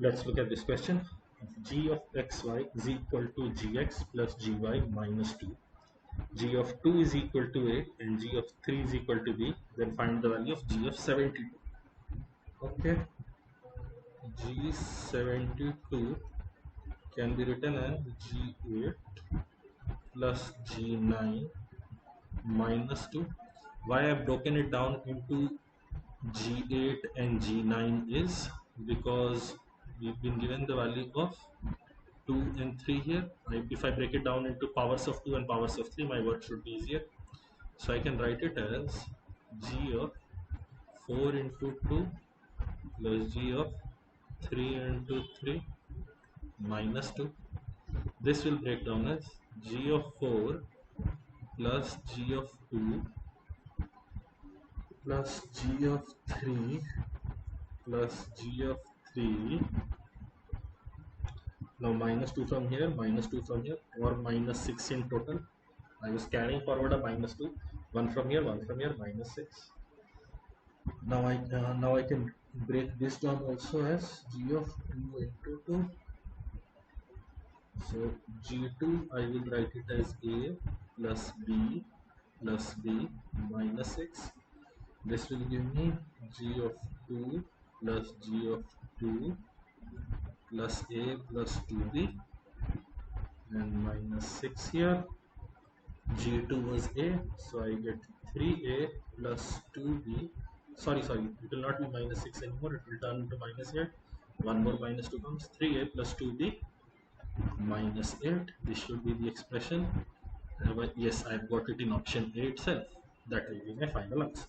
Let's look at this question. G of xy is equal to gx plus gy minus 2. G of 2 is equal to a and g of 3 is equal to b. Then find the value of g of 72. Okay, g72 can be written as g8 plus g9 minus 2. Why I have broken it down into g8 and g9 is because we've been given the value of 2 and 3 here. If I break it down into powers of 2 and powers of 3, my work should be easier. So I can write it as g of 4 into 2 plus g of 3 into 3 minus 2. This will break down as g of 4 plus g of 2 plus g of 3 plus g of 3. Now minus 2 from here, minus 2 from here, or minus 6 in total. I was carrying forward a minus 2, 1 from here, minus 6. Now I can break this down also as g of 2 into 2. So g2 I will write it as a plus b minus 6. This will give me g of 2 plus g of 2 plus a plus 2b and minus 6 here. G2 was a, so I get 3a plus 2b. Sorry, it will not be minus 6 anymore, it will turn into minus 8. One more minus 2 comes, 3a plus 2b minus 8. This should be the expression. Yes, I've got it in option A itself. That will be my final answer.